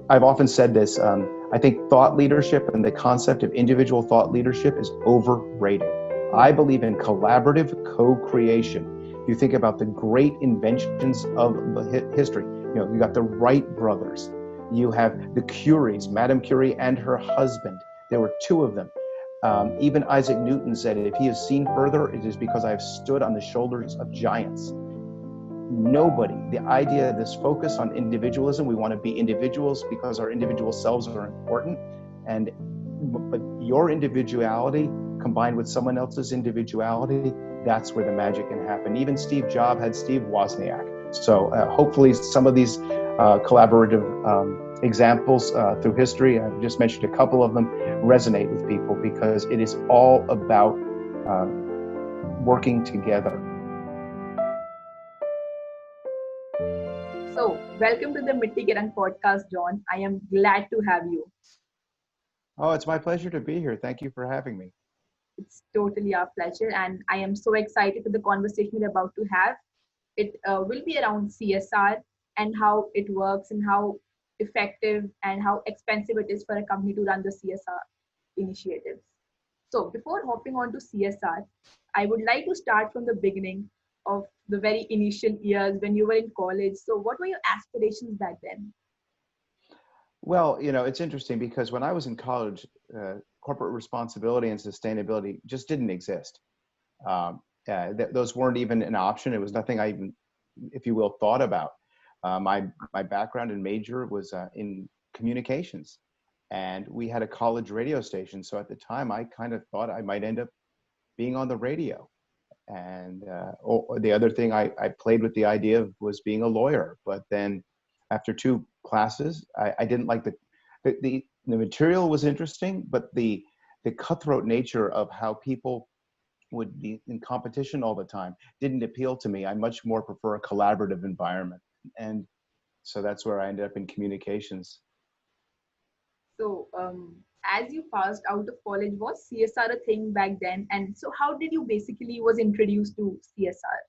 I've often said this. I think thought leadership and the concept of individual thought leadership is overrated. I believe in collaborative co-creation. If you think about the great inventions of the history, you got the Wright brothers. You have the Curies, Madame Curie and her husband. There were two of them. Even Isaac Newton said, if he has seen further, it is because I have stood on the shoulders of giants. The idea of this focus on individualism, we want to be individuals because our individual selves are important, but your individuality combined with someone else's individuality, that's where the magic can happen. Even Steve Jobs had Steve Wozniak. So hopefully some of these collaborative examples through history, I've just mentioned a couple of them, resonate with people because it is all about working together. So, welcome to the Mitti Ke Rang podcast, John. I am glad to have you. Oh, it's my pleasure to be here. Thank you for having me. It's totally our pleasure, and I am so excited for the conversation we're about to have. It will be around CSR and how it works, and how effective and how expensive it is for a company to run the CSR initiatives. So, before hopping on to CSR, I would like to start from the beginning of the very initial years when you were in college. So, what were your aspirations back then? Well, it's interesting because when I was in college, corporate responsibility and sustainability just didn't exist. Those weren't even an option. It was nothing I even, if you will, thought about. My background and major was in communications, and we had a college radio station. So at the time, I kind of thought I might end up being on the radio. And the other thing I played with the idea of was being a lawyer. But then after two classes, I didn't like the material was interesting, but the cutthroat nature of how people would be in competition all the time didn't appeal to me. I much more prefer a collaborative environment. And so that's where I ended up in communications. So, as you passed out of college, was CSR a thing back then? And so, how did you basically was introduced to CSR?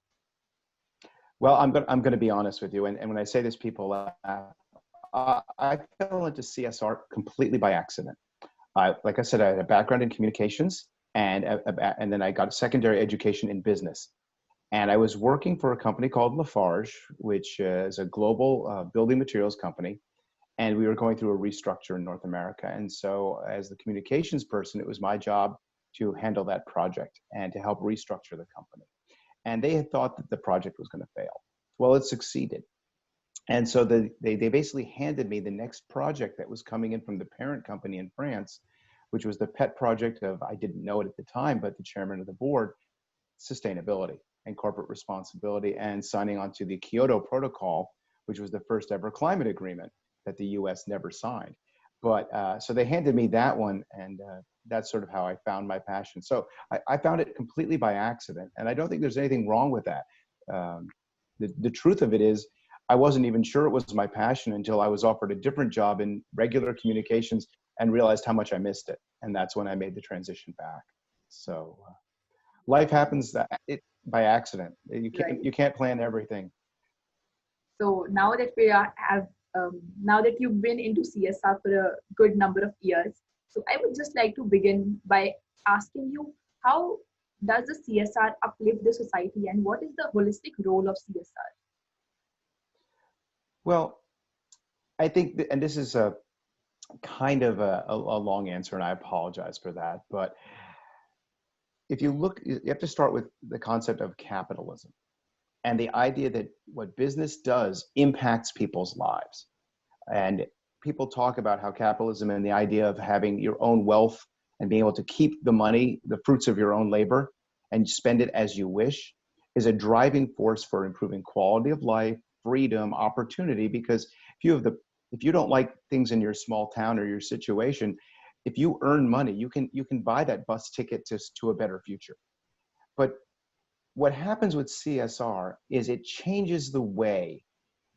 Well, I'm going to be honest with you. And when I say this, people laugh. I fell into CSR completely by accident. Like I said, I had a background in communications, and then I got a secondary education in business. And I was working for a company called Lafarge, which is a global building materials company. And we were going through a restructure in North America. And so as the communications person, it was my job to handle that project and to help restructure the company. And they had thought that the project was going to fail. Well, it succeeded. And so they basically handed me the next project that was coming in from the parent company in France, which was the pet project of, I didn't know it at the time, but the chairman of the board, sustainability and corporate responsibility, and signing on to the Kyoto Protocol, which was the first ever climate agreement that the US never signed. But so they handed me that one, and that's sort of how I found my passion. So I found it completely by accident, and I don't think there's anything wrong with that. The truth of it is, I wasn't even sure it was my passion until I was offered a different job in regular communications and realized how much I missed it. And that's when I made the transition back. So life happens by accident. Right. You can't plan everything. So now that we have now that you've been into CSR for a good number of years, so I would just like to begin by asking you, how does the CSR uplift the society, and what is the holistic role of CSR? Well, I think, and this is a kind of a long answer, and I apologize for that. But if you look, you have to start with the concept of capitalism and the idea that what business does impacts people's lives. And people talk about how capitalism and the idea of having your own wealth and being able to keep the money, the fruits of your own labor, and spend it as you wish is a driving force for improving quality of life, freedom, opportunity. Because if you don't like things in your small town or your situation, if you earn money, you can buy that bus ticket to a better future. But what happens with CSR is it changes the way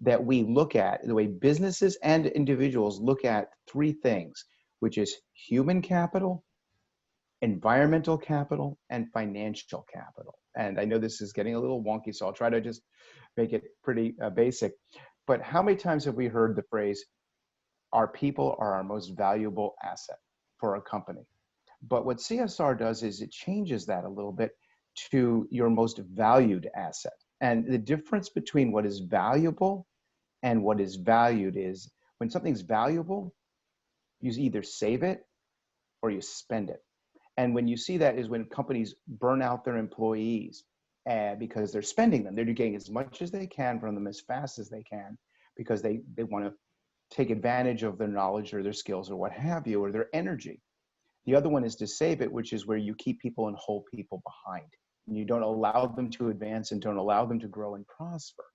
that we look at, the way businesses and individuals look at three things, which is human capital, environmental capital, and financial capital. And I know this is getting a little wonky, so I'll try to just make it pretty basic. But how many times have we heard the phrase, our people are our most valuable asset for a company. But what CSR does is it changes that a little bit to your most valued asset. And the difference between what is valuable and what is valued is when something's valuable, you either save it or you spend it. And when you see that is when companies burn out their employees because they're spending them. They're getting as much as they can from them as fast as they can because they want to take advantage of their knowledge or their skills or what have you, or their energy. The other one is to save it, which is where you keep people and hold people behind. And you don't allow them to advance and don't allow them to grow and prosper.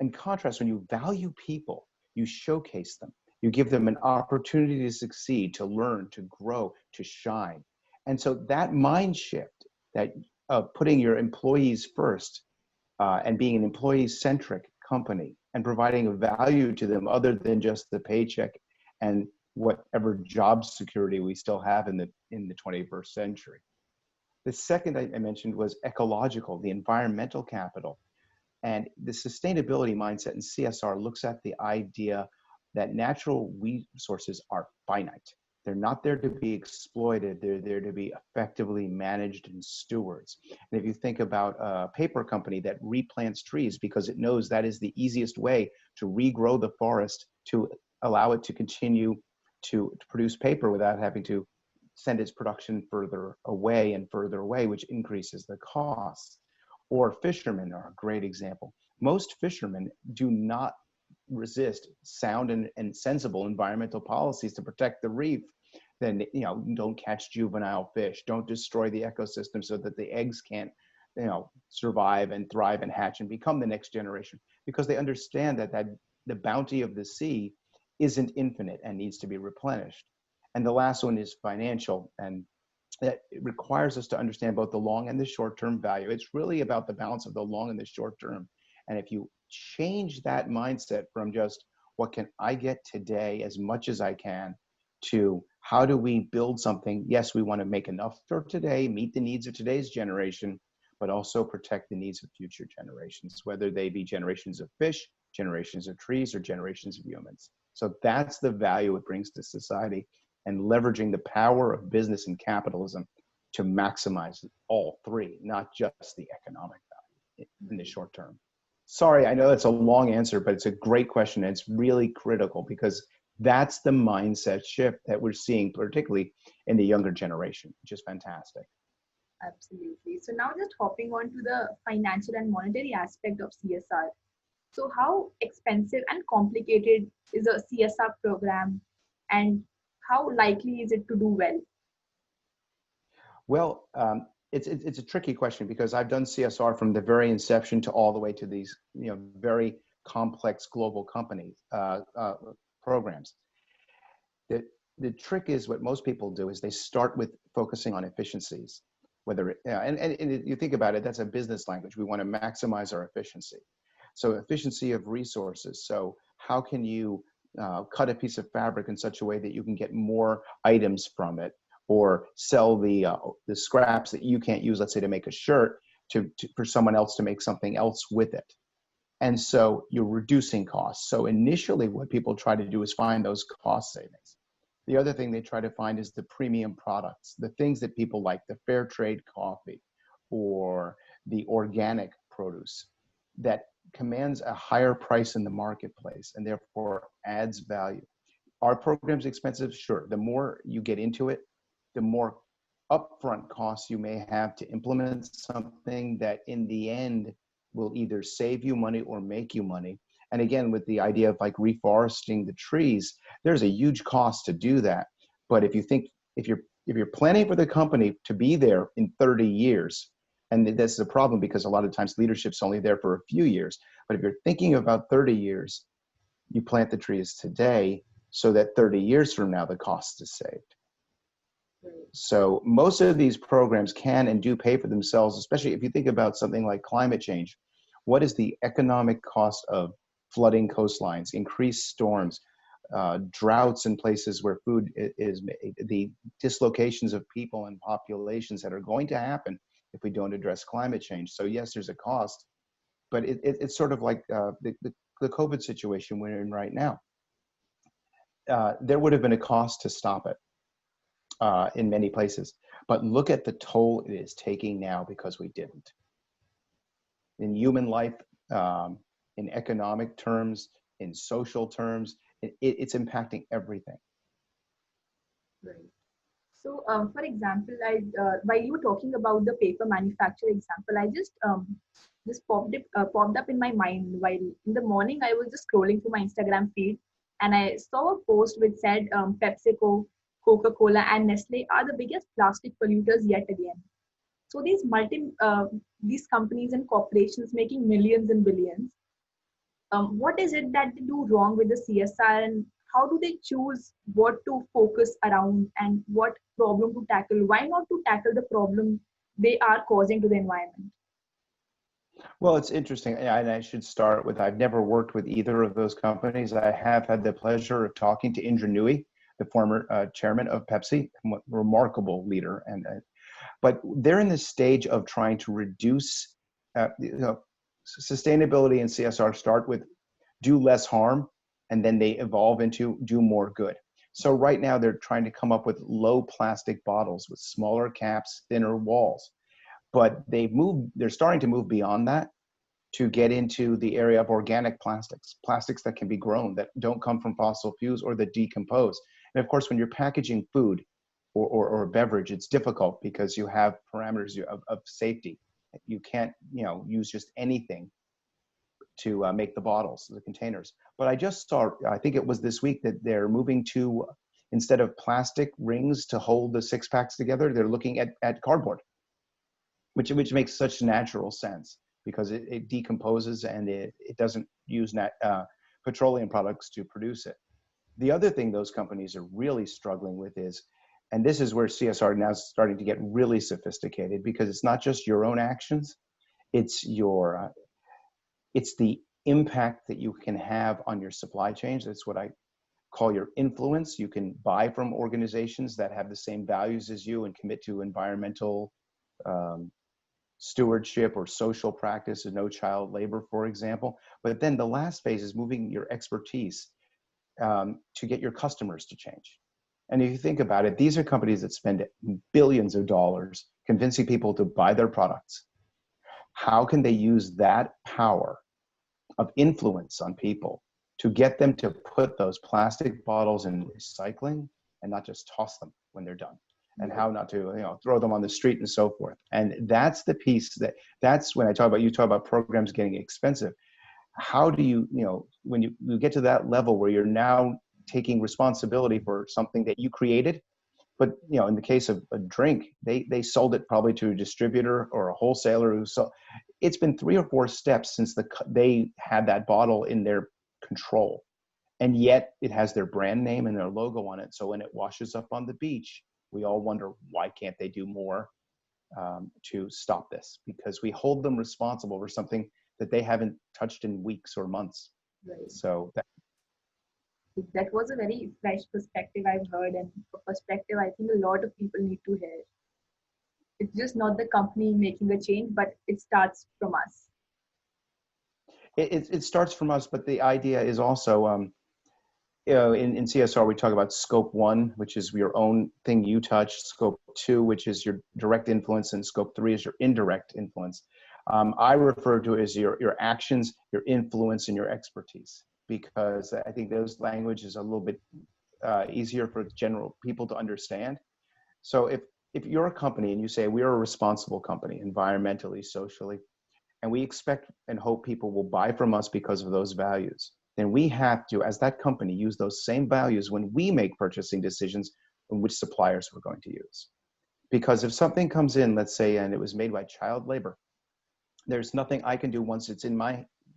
In contrast, when you value people, you showcase them. You give them an opportunity to succeed, to learn, to grow, to shine. And so that mind shift, that putting your employees first and being an employee-centric company and providing a value to them other than just the paycheck and whatever job security we still have in the 21st century. The second I mentioned was ecological, the environmental capital. And the sustainability mindset in CSR looks at the idea that natural resources are finite. They're not there to be exploited. They're there to be effectively managed and stewards. And if you think about a paper company that replants trees because it knows that is the easiest way to regrow the forest to allow it to continue to produce paper without having to send its production further away, which increases the cost. Or fishermen are a great example. Most fishermen do not resist sound and sensible environmental policies to protect the reef. Then, don't catch juvenile fish, don't destroy the ecosystem so that the eggs can't, survive and thrive and hatch and become the next generation, because they understand that the bounty of the sea isn't infinite and needs to be replenished. And the last one is financial, and that it requires us to understand both the long and the short-term value. It's really about the balance of the long and the short term. And if you change that mindset from just what can I get today as much as I can to how do we build something? Yes, we want to make enough for today, meet the needs of today's generation, but also protect the needs of future generations, whether they be generations of fish, generations of trees, or generations of humans. So that's the value it brings to society, and leveraging the power of business and capitalism to maximize all three, not just the economic value in the short term. Sorry, I know that's a long answer, but it's a great question. And it's really critical because that's the mindset shift that we're seeing, particularly in the younger generation, which is fantastic. Absolutely. So now just hopping on to the financial and monetary aspect of CSR. So how expensive and complicated is a CSR program, and how likely is it to do well? Well, it's a tricky question because I've done CSR from the very inception to all the way to these very complex global companies programs. The trick is what most people do is they start with focusing on efficiencies. Whether and you think about it, that's a business language. We want to maximize our efficiency. So efficiency of resources. So how can you cut a piece of fabric in such a way that you can get more items from it, or sell the scraps that you can't use, let's say, to make a shirt, for someone else to make something else with it. And so you're reducing costs. So initially what people try to do is find those cost savings. The other thing they try to find is the premium products, the things that people like, the fair trade coffee or the organic produce that commands a higher price in the marketplace and therefore adds value. Are programs expensive? Sure. The more you get into it, the more upfront costs you may have to implement something that in the end will either save you money or make you money. And again, with the idea of like reforesting the trees, there's a huge cost to do that. But if you're planning for the company to be there in 30 years, and this is a problem because a lot of times leadership's only there for a few years, but if you're thinking about 30 years, you plant the trees today so that 30 years from now, the cost is saved. So most of these programs can and do pay for themselves, especially if you think about something like climate change. What is the economic cost of flooding coastlines, increased storms, droughts in places where food is made, the dislocations of people and populations that are going to happen if we don't address climate change? So yes, there's a cost, but it's sort of like the COVID situation we're in right now. there would have been a cost to stop it in many places. But look at the toll it is taking now because we didn't. In human life, in economic terms, in social terms, it's impacting everything. Right. So, for example, while you were talking about the paper manufacturer example, I just popped up in my mind while in the morning I was just scrolling through my Instagram feed, and I saw a post which said PepsiCo, Coca-Cola, and Nestle are the biggest plastic polluters yet again. So these companies and corporations making millions and billions, what is it that they do wrong with the CSR, and how do they choose what to focus around and what problem to tackle? Why not to tackle the problem they are causing to the environment? Well, it's interesting, and I should start with, I've never worked with either of those companies. I have had the pleasure of talking to Indra Nooyi, the former chairman of Pepsi, remarkable leader, but they're in this stage of trying to reduce, sustainability and CSR start with do less harm, and then they evolve into do more good. So right now they're trying to come up with low plastic bottles with smaller caps, thinner walls. But they're starting to move beyond that to get into the area of organic plastics, plastics that can be grown, that don't come from fossil fuels or that decompose. And of course, when you're packaging food or a beverage, it's difficult because you have parameters of safety. You can't, use just anything to make the bottles, the containers. But I just saw, I think it was this week, that they're moving to, instead of plastic rings to hold the six packs together, they're looking at cardboard, which makes such natural sense because it decomposes and it doesn't use petroleum products to produce it. The other thing those companies are really struggling with is, and this is where CSR now is starting to get really sophisticated, because it's not just your own actions, it's the impact that you can have on your supply chains. That's what I call your influence. You can buy from organizations that have the same values as you and commit to environmental stewardship or social practice of no child labor, for example. But then the last phase is moving your expertise to get your customers to change. And if you think about it, these are companies that spend billions of dollars convincing people to buy their products. How can they use that power of influence on people to get them to put those plastic bottles in recycling and not just toss them when they're done? And how not to, throw them on the street and so forth. And that's the piece that's when you talk about programs getting expensive. How do you, when you get to that level where you're now taking responsibility for something that you created, but, in the case of a drink, they sold it probably to a distributor or a wholesaler who sold. It's been 3 or 4 steps since they had that bottle in their control. And yet it has their brand name and their logo on it. So when it washes up on the beach, we all wonder, why can't they do more to stop this? Because we hold them responsible for something that they haven't touched in weeks or months. Right. So that was a very fresh perspective I've heard, and a perspective I think a lot of people need to hear. It's just not the company making a change, but it starts from us. It starts from us, but the idea is also, in CSR, we talk about scope 1, which is your own thing you touch, scope 2, which is your direct influence, and scope 3 is your indirect influence. I refer to it as your actions, your influence, and your expertise, because I think those language is a little bit easier for general people to understand. So if you're a company and you say, we are a responsible company, environmentally, socially, and we expect and hope people will buy from us because of those values, then we have to, as that company, use those same values when we make purchasing decisions on which suppliers we're going to use. Because if something comes in, let's say, and it was made by child labor, there's nothing I can do once it's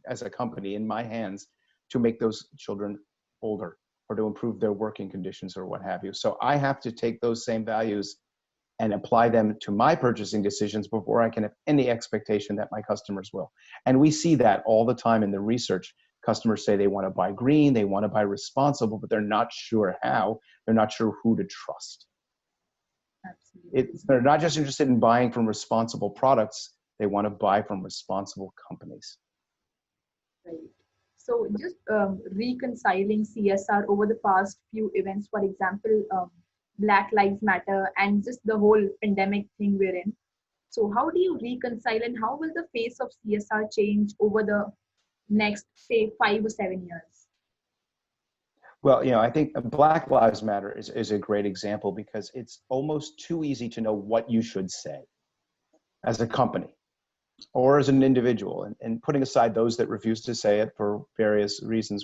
as a company, in my hands, to make those children older or to improve their working conditions or what have you. So I have to take those same values and apply them to my purchasing decisions before I can have any expectation that my customers will. And we see that all the time in the research. Customers say they want to buy green, they want to buy responsible, but they're not sure how, they're not sure who to trust. They're not just interested in buying from responsible products, they want to buy from responsible companies. Right. So just reconciling CSR over the past few events, for example, Black Lives Matter and just the whole pandemic thing we're in. So how do you reconcile and how will the face of CSR change over the next, say, 5 or 7 years? Well, I think Black Lives Matter is a great example because it's almost too easy to know what you should say as a company or as an individual, and putting aside those that refuse to say it for various reasons.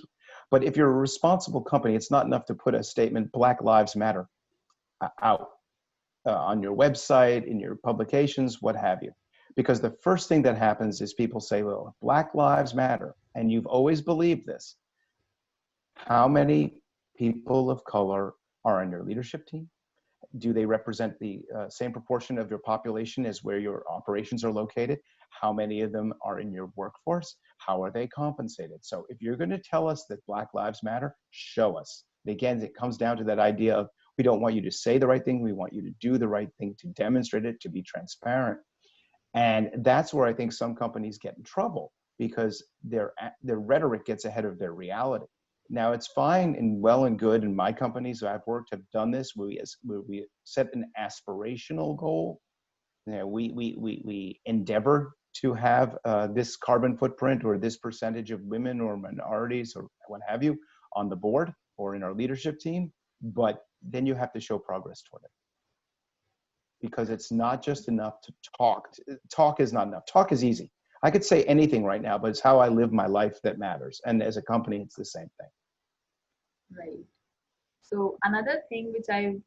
But if you're a responsible company, it's not enough to put a statement, Black Lives Matter, out on your website, in your publications, what have you. Because the first thing that happens is people say, well, Black Lives Matter, and you've always believed this. How many people of color are on your leadership team? Do they represent the same proportion of your population as where your operations are located? How many of them are in your workforce? How are they compensated? So if you're going to tell us that Black Lives Matter, show us. Again, it comes down to that idea of we don't want you to say the right thing. We want you to do the right thing, to demonstrate it, to be transparent. And that's where I think some companies get in trouble because their rhetoric gets ahead of their reality. Now, it's fine and well and good, and my companies that I've worked have done this, where we set an aspirational goal. We endeavor to have this carbon footprint or this percentage of women or minorities or what have you on the board or in our leadership team, but then you have to show progress toward it. Because it's not just enough to talk. Talk is not enough. Talk is easy. I could say anything right now, but it's how I live my life that matters. And as a company, it's the same thing. Right. So another thing which I've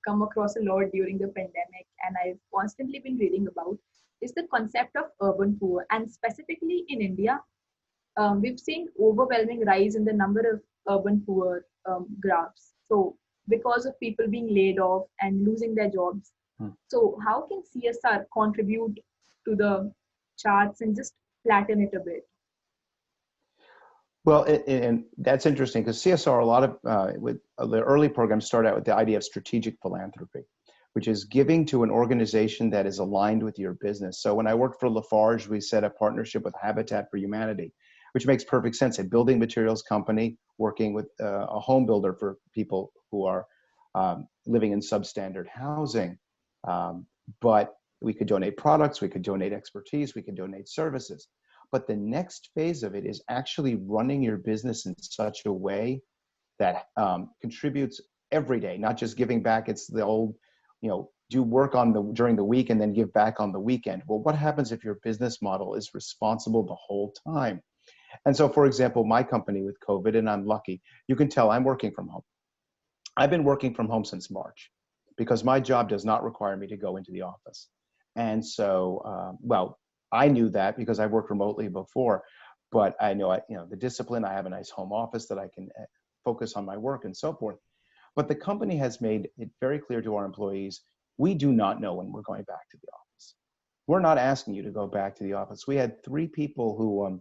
come across a lot during the pandemic and I've constantly been reading about is the concept of urban poor. And specifically in India, we've seen overwhelming rise in the number of urban poor graphs. So because of people being laid off and losing their jobs. So how can CSR contribute to the charts and just flatten it a bit? Well, and that's interesting because CSR, a lot of with the early programs start out with the idea of strategic philanthropy, which is giving to an organization that is aligned with your business. So when I worked for Lafarge, we set a partnership with Habitat for Humanity, which makes perfect sense. A building materials company working with a home builder for people who are living in substandard housing. But we could donate products, we could donate expertise, we could donate services. But the next phase of it is actually running your business in such a way that contributes every day, not just giving back. It's the old, do work during the week and then give back on the weekend. Well, what happens if your business model is responsible the whole time? And so, for example, my company with COVID, and I'm lucky, you can tell I'm working from home. I've been working from home since March because my job does not require me to go into the office. And so, I knew that because I worked remotely before, but I know, the discipline, I have a nice home office that I can focus on my work and so forth. But the company has made it very clear to our employees, we do not know when we're going back to the office. We're not asking you to go back to the office. We had 3 people who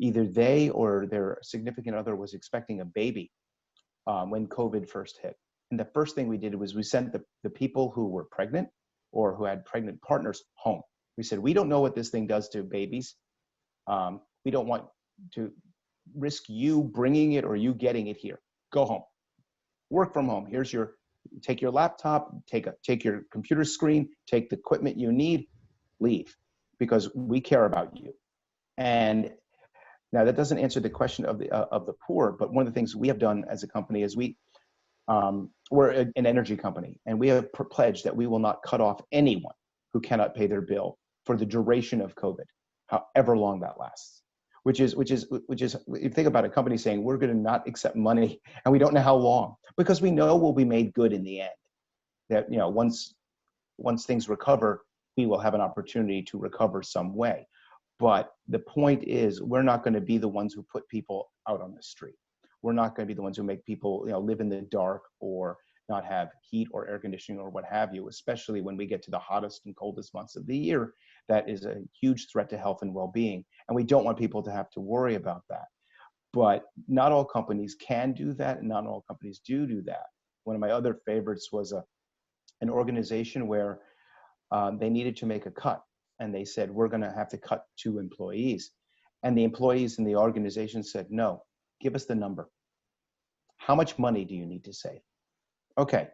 either they or their significant other was expecting a baby when COVID first hit. And the first thing we did was we sent the people who were pregnant or who had pregnant partners home. We said, we don't know what this thing does to babies. We don't want to risk you bringing it or you getting it here. Go home. Work from home. Take your laptop, take your computer screen, take the equipment you need, leave, because we care about you. And now that doesn't answer the question of the poor, but one of the things we have done as a company is we're an energy company, and we have pledged that we will not cut off anyone who cannot pay their bill for the duration of COVID, however long that lasts. Which is, if you think about a company saying we're going to not accept money, and we don't know how long, because we know we'll be made good in the end. That once things recover, we will have an opportunity to recover some way. But the point is, we're not going to be the ones who put people out on the street. We're not going to be the ones who make people live in the dark or not have heat or air conditioning or what have you, especially when we get to the hottest and coldest months of the year. That is a huge threat to health and well-being. And we don't want people to have to worry about that. But not all companies can do that, and not all companies do that. One of my other favorites was an organization where they needed to make a cut. And they said, we're going to have to cut 2 employees. And the employees in the organization said, no, Give us the number. How much money do you need to save? Okay.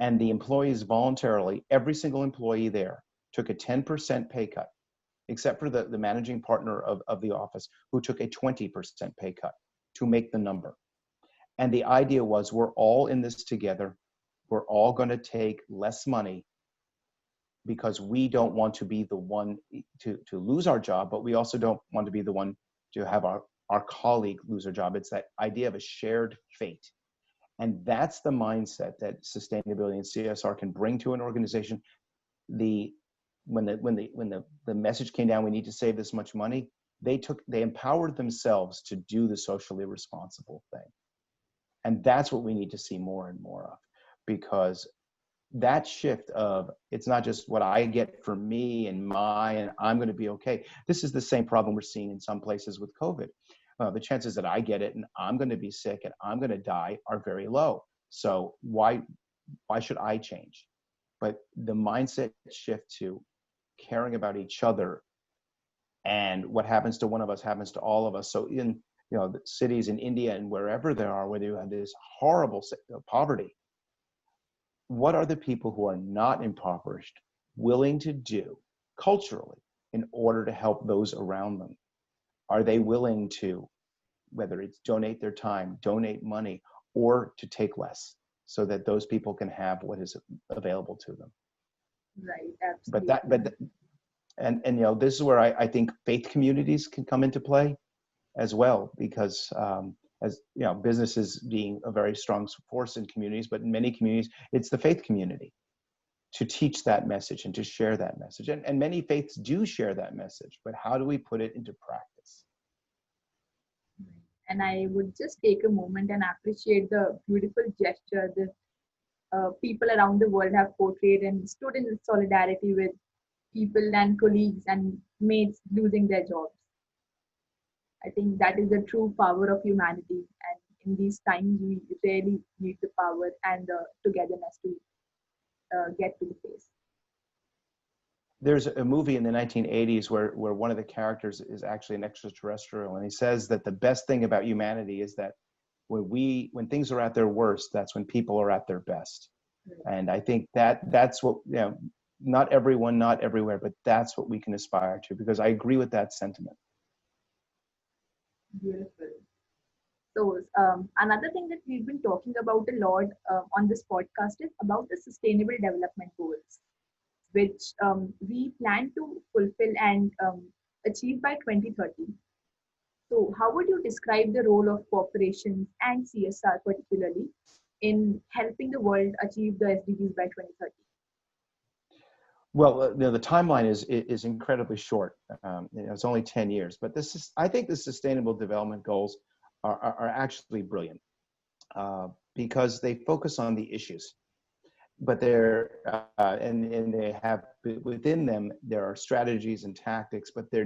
And the employees voluntarily, every single employee there took a 10% pay cut, except for the managing partner of the office, who took a 20% pay cut to make the number. And the idea was, we're all in this together. We're all going to take less money because we don't want to be the one to lose our job, but we also don't want to be the one to have our colleague lose their job. It's that idea of a shared fate. And that's the mindset that sustainability and CSR can bring to an organization. When the message came down, we need to save this much money, they empowered themselves to do the socially responsible thing. And that's what we need to see more and more of, because that shift of, it's not just what I get for me and I'm going to be okay. This is the same problem we're seeing in some places with COVID. The chances that I get it and I'm going to be sick and I'm going to die are very low. So why should I change? But the mindset shift to caring about each other, and what happens to one of us happens to all of us. So in the cities in India and wherever there are, where you have this horrible poverty, what are the people who are not impoverished willing to do culturally in order to help those around them? Are they willing to, whether it's donate their time, donate money, or to take less, so that those people can have what is available to them? Right, absolutely. And this is where I think faith communities can come into play as well, because as businesses being a very strong force in communities, but in many communities, it's the faith community to teach that message and to share that message. And many faiths do share that message, but how do we put it into practice? And I would just take a moment and appreciate the beautiful gesture that people around the world have portrayed and stood in solidarity with people and colleagues and mates losing their jobs. I think that is the true power of humanity. And in these times, we really need the power and the togetherness to get to the face. There's a movie in the 1980s where one of the characters is actually an extraterrestrial, and he says that the best thing about humanity is that when things are at their worst, that's when people are at their best. Right. And I think that's what, not everyone, not everywhere, but that's what we can aspire to, because I agree with that sentiment. Beautiful. So another thing that we've been talking about a lot on this podcast is about the Sustainable Development Goals, which we plan to fulfill and achieve by 2030. So how would you describe the role of corporations and CSR particularly in helping the world achieve the SDGs by 2030? Well, the timeline is incredibly short. It's only 10 years, but I think the Sustainable Development Goals are actually brilliant because they focus on the issues, but and they have within them, there are strategies and tactics, but they're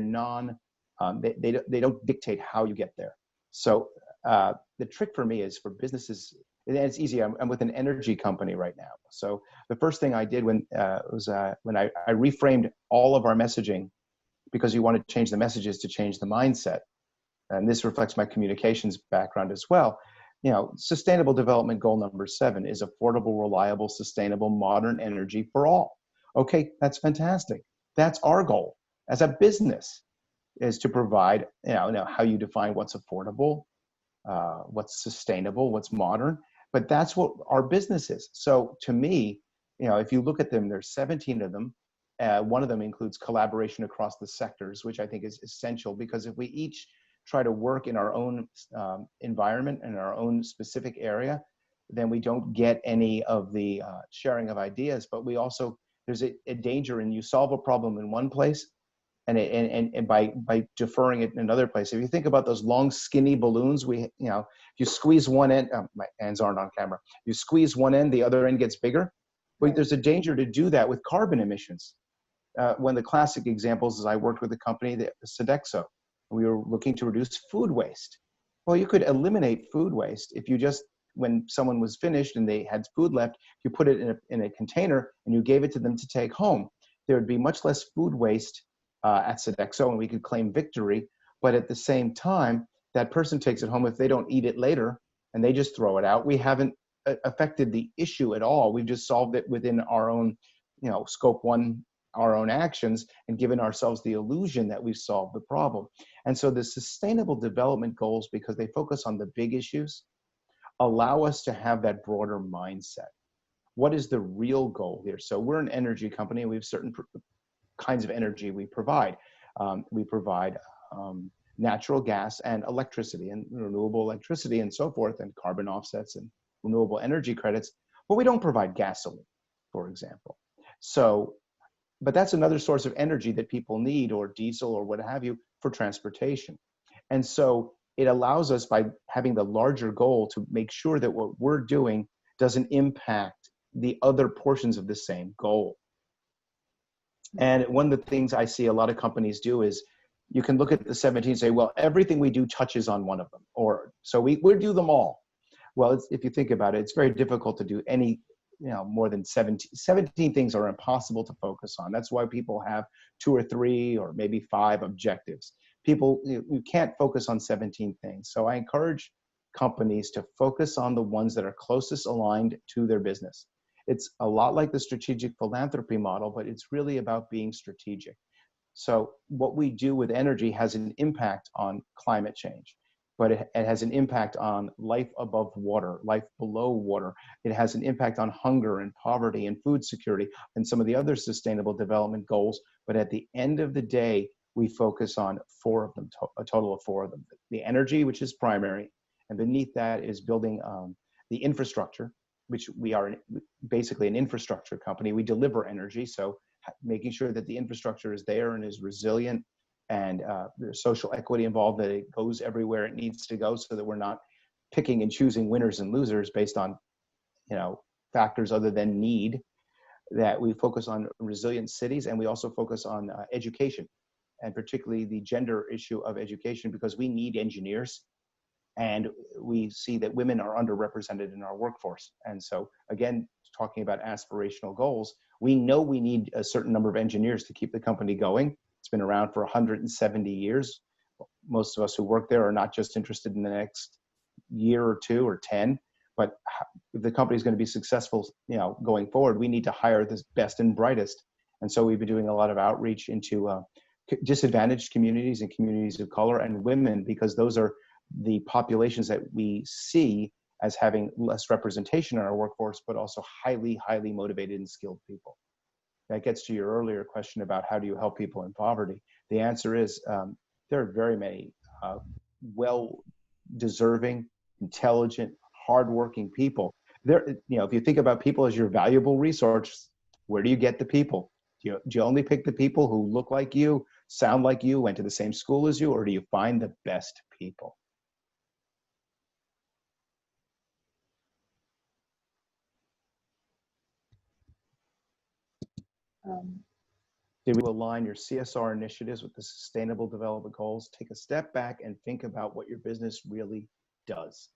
they don't dictate how you get there. So the trick for me is for businesses. And it's easy. I'm with an energy company right now. So the first thing I did when I reframed all of our messaging, because you want to change the messages to change the mindset. And this reflects my communications background as well. Sustainable Development Goal number 7 is affordable, reliable, sustainable, modern energy for all. Okay, that's fantastic. That's our goal as a business, is to provide, how you define what's affordable, what's sustainable, what's modern. But that's what our business is. So to me, if you look at them, there's 17 of them. One of them includes collaboration across the sectors, which I think is essential, because if we each try to work in our own environment and our own specific area, then we don't get any of the sharing of ideas. But we also, there's a danger in you solve a problem in one place, and by deferring it in another place. If you think about those long, skinny balloons, if you squeeze one end, my hands aren't on camera. You squeeze one end, the other end gets bigger. But there's a danger to do that with carbon emissions. One of the classic examples is I worked with a company, Sodexo. We were looking to reduce food waste. Well, you could eliminate food waste if you just, when someone was finished and they had food left, you put it in a container and you gave it to them to take home. There would be much less food waste at Sodexo, and we could claim victory. But at the same time, that person takes it home. If they don't eat it later and they just throw it out, we haven't affected the issue at all. We've just solved it within our own, scope one, our own actions, and given ourselves the illusion that we've solved the problem. And so the sustainable development goals, because they focus on the big issues, allow us to have that broader mindset. What is the real goal here? So we're an energy company, and we have certain kinds of energy we provide. We provide natural gas and electricity and renewable electricity and so forth, and carbon offsets and renewable energy credits, but we don't provide gasoline, for example. So, but that's another source of energy that people need, or diesel or what have you, for transportation. And so it allows us, by having the larger goal, to make sure that what we're doing doesn't impact the other portions of the same goal. And one of the things I see a lot of companies do is, you can look at the 17 and say, well, everything we do touches on one of them, or so we do them all. Well, if you think about it, it's very difficult to do any, more than 17 things are impossible to focus on. That's why people have 2 or 3 or maybe 5 objectives. You can't focus on 17 things. So I encourage companies to focus on the ones that are closest aligned to their business. It's a lot like the strategic philanthropy model, but it's really about being strategic. So what we do with energy has an impact on climate change, but it has an impact on life above water, life below water. It has an impact on hunger and poverty and food security and some of the other sustainable development goals. But at the end of the day, we focus on 4 of them, a total of 4 of them. The energy, which is primary, and beneath that is building the infrastructure, which we are basically an infrastructure company. We deliver energy, so making sure that the infrastructure is there and is resilient, and there's social equity involved, that it goes everywhere it needs to go, so that we're not picking and choosing winners and losers based on, factors other than need. That we focus on resilient cities, and we also focus on education, and particularly the gender issue of education, because we need engineers, and we see that women are underrepresented in our workforce. And so, again, talking about aspirational goals, we know we need a certain number of engineers to keep the company going. It's been around for 170 years. Most of us who work there are not just interested in the next year or 2 or 10, but if the company is going to be successful, going forward, we need to hire the best and brightest. And so we've been doing a lot of outreach into disadvantaged communities and communities of color and women, because those are the populations that we see as having less representation in our workforce, but also highly, highly motivated and skilled people. That gets to your earlier question about how do you help people in poverty. The answer is there are very many well-deserving, intelligent, hardworking people. If you think about people as your valuable resource, where do you get the people? Do you only pick the people who look like you, sound like you, went to the same school as you, or do you find the best people? Did we align your CSR initiatives with the Sustainable Development Goals? Take a step back and think about what your business really does.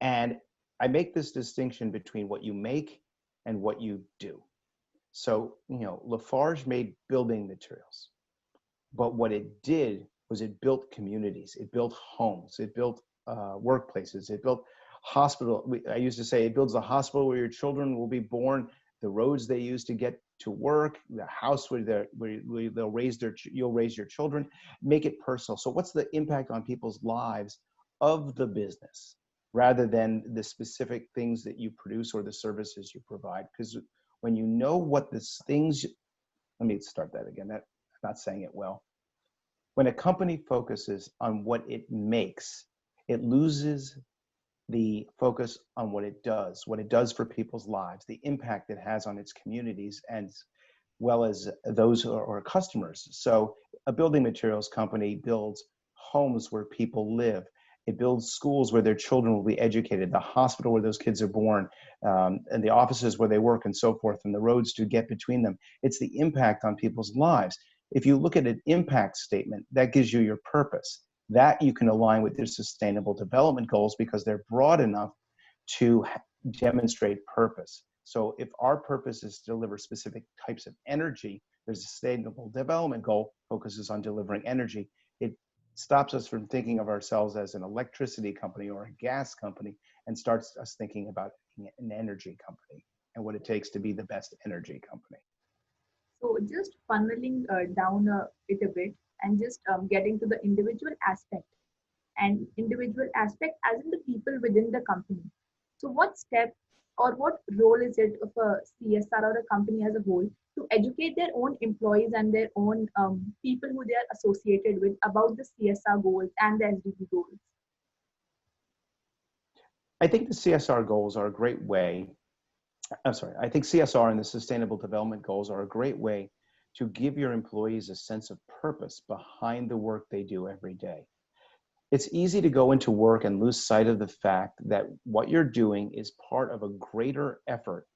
And I make this distinction between what you make and what you do. So, Lafarge made building materials, but what it did was it built communities, it built homes, it built workplaces, it built hospital. I used to say it builds a hospital where your children will be born, the roads they use to get to work, the house where you'll raise your children. Make it personal. So what's the impact on people's lives of the business, rather than the specific things that you produce or the services you provide? Because when you know what let me start that again. I'm not saying it well. When a company focuses on what it makes, it loses the focus on what it does for people's lives, the impact it has on its communities, as well as those who are customers. So a building materials company builds homes where people live. It builds schools where their children will be educated, the hospital where those kids are born, and the offices where they work, and so forth, and the roads to get between them. It's the impact on people's lives. If you look at an impact statement, that gives you your purpose. That you can align with your sustainable development goals, because they're broad enough to demonstrate purpose. So if our purpose is to deliver specific types of energy, there's a sustainable development goal focuses on delivering energy. It stops us from thinking of ourselves as an electricity company or a gas company, and starts us thinking about being an energy company and what it takes to be the best energy company. So just funneling down it a bit and just getting to the individual aspect as in the people within the company. So what step or what role is it of a CSR or a company as a whole to educate their own employees and their own people who they are associated with about the CSR goals and the SDG goals? I think the CSR goals are a great way. I think CSR and the Sustainable Development Goals are a great way to give your employees a sense of purpose behind the work they do every day. It's easy to go into work and lose sight of the fact that what you're doing is part of a greater effort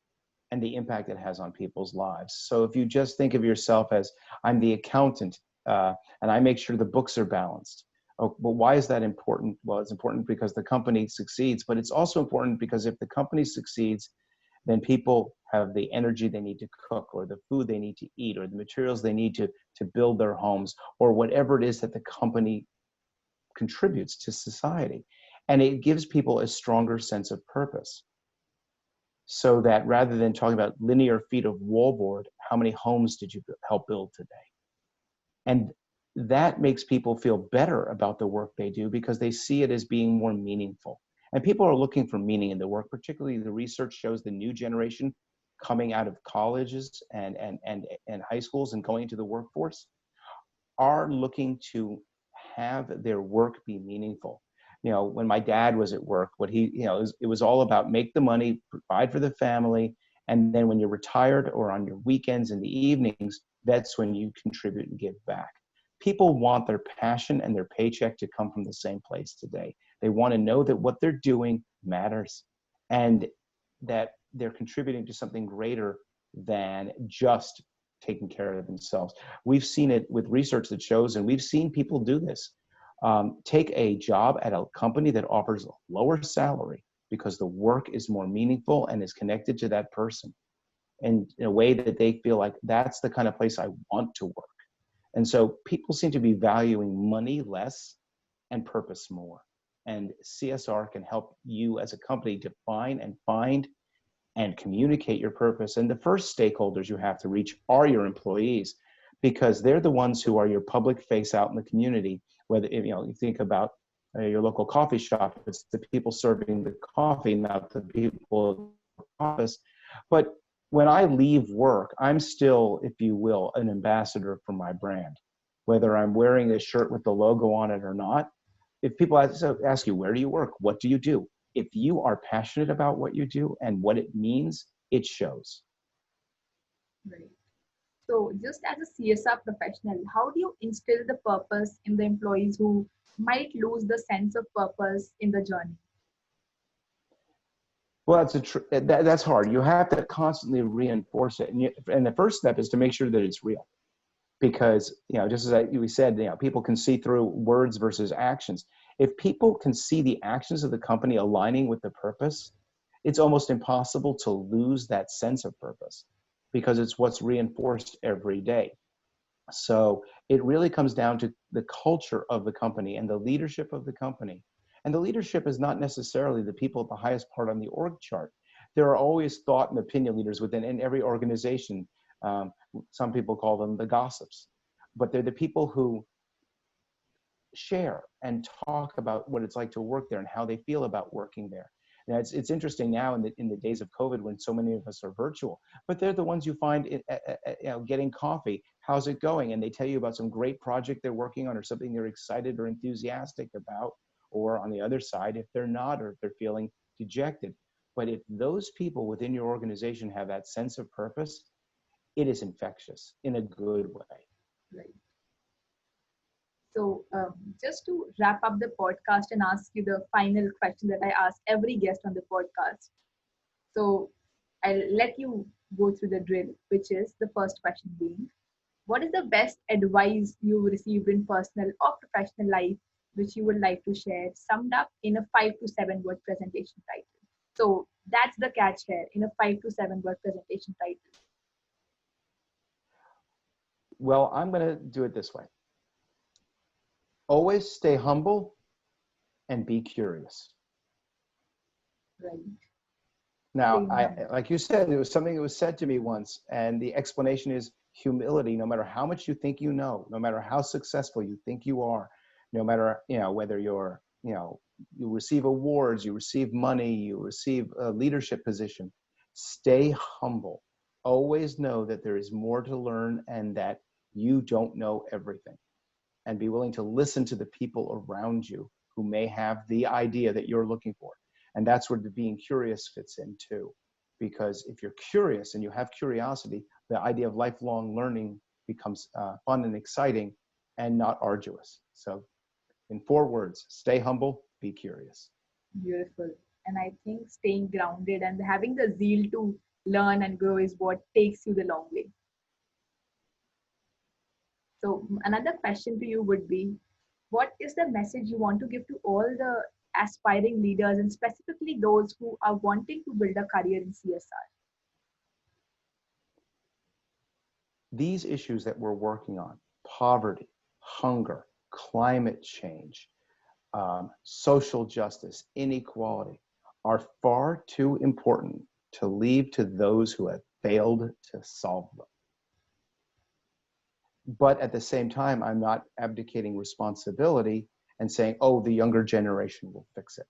and the impact it has on people's lives. So if you just think of yourself as, I'm the accountant, and I make sure the books are balanced. Oh, but why is that important? Well, it's important because the company succeeds, but it's also important because if the company succeeds, then people have the energy they need to cook, or the food they need to eat, or the materials they need to build their homes, or whatever it is that the company contributes to society. And it gives people a stronger sense of purpose. So that rather than talking about linear feet of wallboard, how many homes did you help build today? And that makes people feel better about the work they do because they see it as being more meaningful. And people are looking for meaning in the work, particularly the research shows the new generation coming out of colleges and high schools and going into the workforce are looking to have their work be meaningful. You know, when my dad was at work, it was all about make the money, provide for the family, and then when you're retired or on your weekends and the evenings, that's when you contribute and give back. People want their passion and their paycheck to come from the same place today. They want to know that what they're doing matters and that they're contributing to something greater than just taking care of themselves. We've seen it with research that shows, and we've seen people do this. Take a job at a company that offers a lower salary because the work is more meaningful and is connected to that person, and in a way that they feel like that's the kind of place I want to work. And so people seem to be valuing money less and purpose more. And CSR can help you as a company define and find and communicate your purpose. And the first stakeholders you have to reach are your employees, because they're the ones who are your public face out in the community. Whether you think about your local coffee shop, it's the people serving the coffee, not the people in the office. But when I leave work, I'm still, if you will, an ambassador for my brand, whether I'm wearing a shirt with the logo on it or not. If people ask you, where do you work? What do you do? If you are passionate about what you do and what it means, it shows. Right. So just as a CSR professional, how do you instill the purpose in the employees who might lose the sense of purpose in the journey? Well, that's hard. You have to constantly reinforce it. And the first step is to make sure that it's real. Because, just as we said, people can see through words versus actions. If people can see the actions of the company aligning with the purpose, it's almost impossible to lose that sense of purpose because it's what's reinforced every day. So it really comes down to the culture of the company and the leadership of the company. And the leadership is not necessarily the people at the highest part on the org chart. There are always thought and opinion leaders within every organization. Some people call them the gossips, but they're the people who share and talk about what it's like to work there and how they feel about working there. Now, it's interesting now in the days of COVID when so many of us are virtual, but they're the ones you find getting coffee. How's it going? And they tell you about some great project they're working on or something they're excited or enthusiastic about. Or on the other side, if they're not, or if they're feeling dejected. But if those people within your organization have that sense of purpose, it is infectious in a good way. Right. So just to wrap up the podcast and ask you the final question that I ask every guest on the podcast. So I'll let you go through the drill, which is the first question being, what is the best advice you received in personal or professional life, which you would like to share, summed up in a 5 to 7 word presentation title? So that's the catch here, in a 5 to 7 word presentation title. Well, I'm going to do it this way. Always stay humble and be curious. Right. Now, Staying humble. like you said, it was something that was said to me once, and the explanation is humility. No matter how much you think you know, no matter how successful you think you are, no matter, whether you're, you receive awards, you receive money, you receive a leadership position, stay humble. Always know that there is more to learn and that you don't know everything. And be willing to listen to the people around you who may have the idea that you're looking for. And that's where the being curious fits in too. Because if you're curious and you have curiosity, the idea of lifelong learning becomes fun and exciting and not arduous. So in 4 words, stay humble, be curious. Beautiful. And I think staying grounded and having the zeal to learn and grow is what takes you the long way. So another question to you would be, what is the message you want to give to all the aspiring leaders and specifically those who are wanting to build a career in CSR? These issues that we're working on, poverty, hunger, climate change, social justice, inequality, are far too important to leave to those who have failed to solve them. But at the same time, I'm not abdicating responsibility and saying, oh, the younger generation will fix it.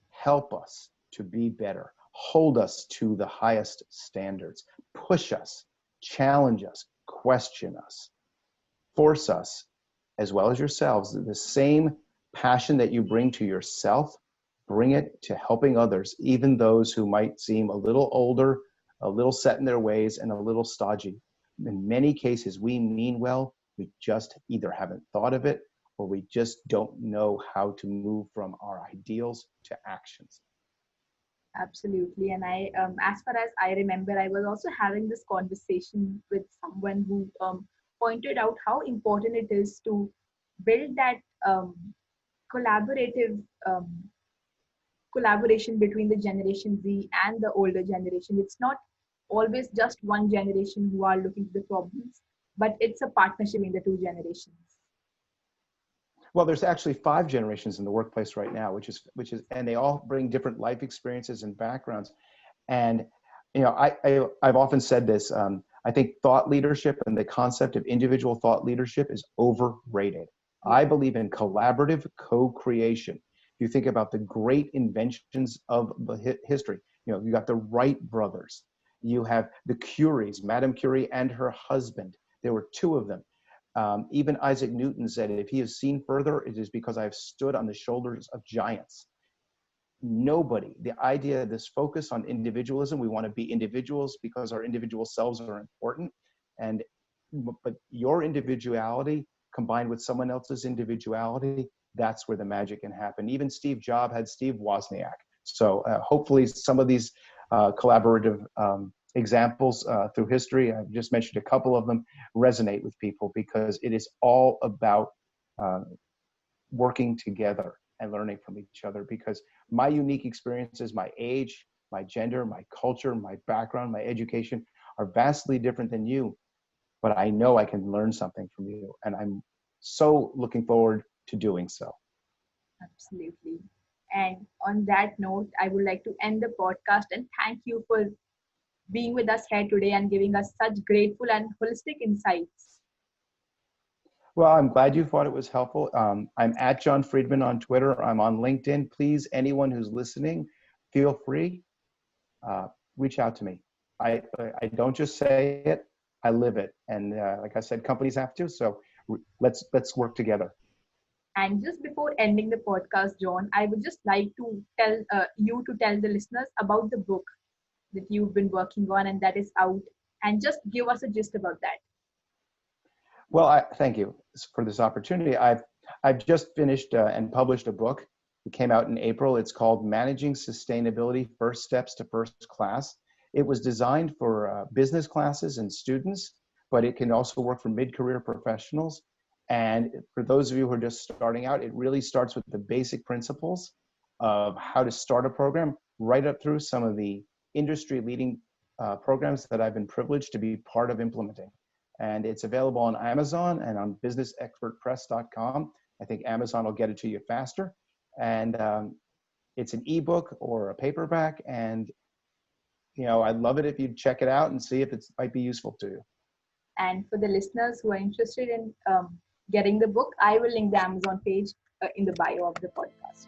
Help us to be better. Hold us to the highest standards. Push us, challenge us, question us, force us, as well as yourselves, the same passion that you bring to yourself, bring it to helping others, even those who might seem a little older, a little set in their ways, and a little stodgy. In many cases, we mean well, we just either haven't thought of it or we just don't know how to move from our ideals to actions. Absolutely. And as far as I remember, I was also having this conversation with someone who pointed out how important it is to build that um, collaborative collaboration between the Generation Z and the older generation. It's not always just one generation who are looking at the problems, but it's a partnership in the two generations. Well, there's actually 5 generations in the workplace right now, and they all bring different life experiences and backgrounds. And, I've often said this, I think thought leadership and the concept of individual thought leadership is overrated. I believe in collaborative co-creation. If you think about the great inventions of the history, you got the Wright brothers, you have the Curies, Madame Curie and her husband. There were 2 of them. Even Isaac Newton said, if he has seen further, it is because I have stood on the shoulders of giants. The idea of this focus on individualism, we want to be individuals because our individual selves are important. But your individuality combined with someone else's individuality, that's where the magic can happen. Even Steve Jobs had Steve Wozniak. So hopefully some of these collaborative examples through history, I've just mentioned a couple of them, resonate with people because it is all about working together and learning from each other, because my unique experiences, my age, my gender, my culture, my background, my education are vastly different than you, but I know I can learn something from you, and I'm so looking forward to doing so. Absolutely. And on that note, I would like to end the podcast and thank you for being with us here today and giving us such grateful and holistic insights. Well, I'm glad you thought it was helpful. I'm at John Friedman on Twitter. I'm on LinkedIn. Please, anyone who's listening, feel free, reach out to me. I don't just say it, I live it. And like I said, companies have to, so let's work together. And just before ending the podcast, John, I would just like to tell tell the listeners about the book that you've been working on and that is out, and just give us a gist about that. Well, thank you for this opportunity. I've just finished and published a book. It came out in April. It's called Managing Sustainability: First Steps to First Class. It was designed for business classes and students, but it can also work for mid-career professionals. And for those of you who are just starting out, it really starts with the basic principles of how to start a program, right up through some of the industry-leading programs that I've been privileged to be part of implementing. And it's available on Amazon and on businessexpertpress.com. I think Amazon will get it to you faster. And it's an ebook or a paperback. And, I'd love it if you'd check it out and see if it might be useful to you. And for the listeners who are interested in getting the book, I will link the Amazon page in the bio of the podcast.